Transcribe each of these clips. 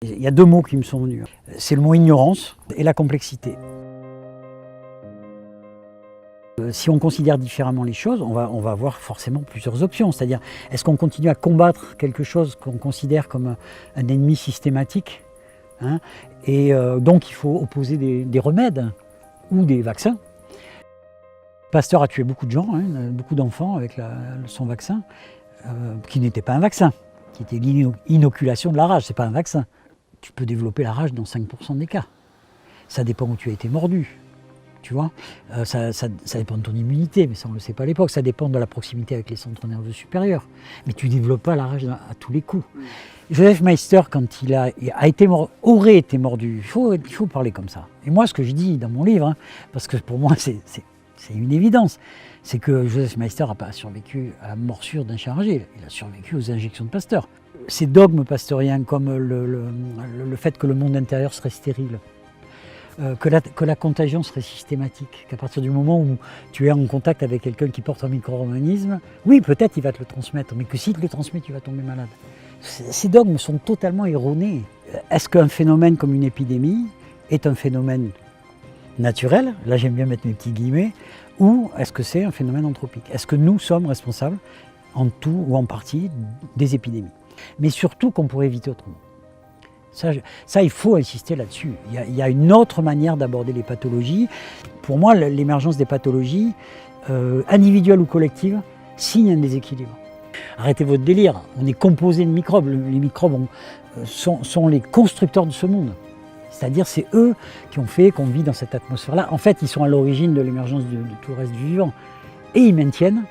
Il y a deux mots qui me sont venus. C'est le mot ignorance et la complexité. Si on considère différemment les choses, on va avoir forcément plusieurs options. C'est-à-dire, est-ce qu'on continue à combattre quelque chose qu'on considère comme un ennemi systématique, hein, et donc il faut opposer des remèdes ou des vaccins. Pasteur a tué beaucoup de gens, hein, beaucoup d'enfants avec son vaccin, qui n'était pas un vaccin, qui était l'inoculation de la rage, c'est pas un vaccin. Tu peux développer la rage dans 5% des cas. Ça dépend où tu as été mordu. Tu vois, ça dépend de ton immunité, mais ça on ne le sait pas à l'époque. Ça dépend de la proximité avec les centres nerveux supérieurs. Mais tu ne développes pas la rage à tous les coups. Joseph Meister, quand il aurait été mordu, il faut parler comme ça. Et moi, ce que je dis dans mon livre, hein, parce que pour moi c'est une évidence, c'est que Joseph Meister n'a pas survécu à la morsure d'un chirurgien, il a survécu aux injections de Pasteur. Ces dogmes pasteuriens, comme le fait que le monde intérieur serait stérile, que la contagion serait systématique, qu'à partir du moment où tu es en contact avec quelqu'un qui porte un micro-organisme, oui, peut-être il va te le transmettre, mais que s'il te le transmet, tu vas tomber malade. Ces dogmes sont totalement erronés. Est-ce qu'un phénomène comme une épidémie est un phénomène naturel, là j'aime bien mettre mes petits guillemets, ou est-ce que c'est un phénomène anthropique? Est-ce que nous sommes responsables, en tout ou en partie, des épidémies? Mais surtout qu'on pourrait éviter autrement. Ça, il faut insister là-dessus. Il y a une autre manière d'aborder les pathologies. Pour moi, l'émergence des pathologies, individuelles ou collectives, signe un déséquilibre. Arrêtez votre délire, on est composé de microbes. Les microbes sont les constructeurs de ce monde. C'est-à-dire c'est eux qui ont fait qu'on vit dans cette atmosphère-là. En fait, ils sont à l'origine de l'émergence de tout le reste du vivant. Et ils maintiennent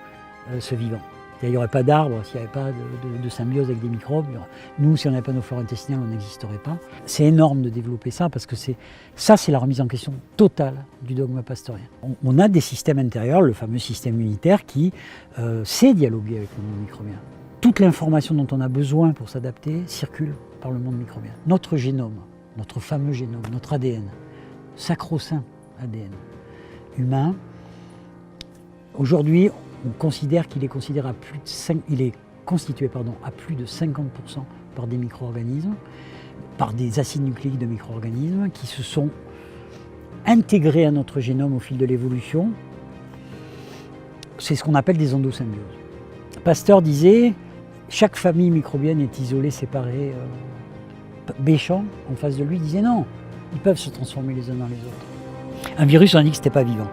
ce vivant. Il n'y aurait pas d'arbres s'il n'y avait pas de symbiose avec des microbes. Nous, si on n'avait pas nos flores intestinales, on n'existerait pas. C'est énorme de développer ça parce que c'est la remise en question totale du dogme pasteurien. On a des systèmes intérieurs, le fameux système immunitaire qui sait dialoguer avec le monde microbien. Toute l'information dont on a besoin pour s'adapter circule par le monde microbien. Notre génome, notre fameux génome, notre ADN, sacro-saint ADN humain, aujourd'hui, on considère qu'il est constitué à plus de 50% par des micro-organismes, par des acides nucléiques de micro-organismes qui se sont intégrés à notre génome au fil de l'évolution. C'est ce qu'on appelle des endosymbioses. Pasteur disait, chaque famille microbienne est isolée, séparée. Béchamp, en face de lui, disait non, ils peuvent se transformer les uns dans les autres. Un virus, on a dit que ce n'était pas vivant.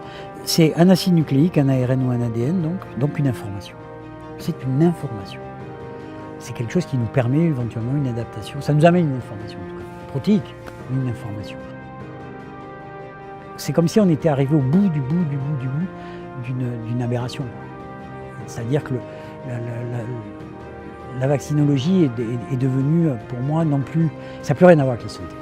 C'est un acide nucléique, un ARN ou un ADN, donc une information. C'est une information. C'est quelque chose qui nous permet éventuellement une adaptation. Ça nous amène une information, en tout cas. Protéique, une information. C'est comme si on était arrivé au bout d'une aberration. C'est-à-dire que la vaccinologie est devenue, pour moi, non plus... Ça n'a plus rien à voir avec la santé.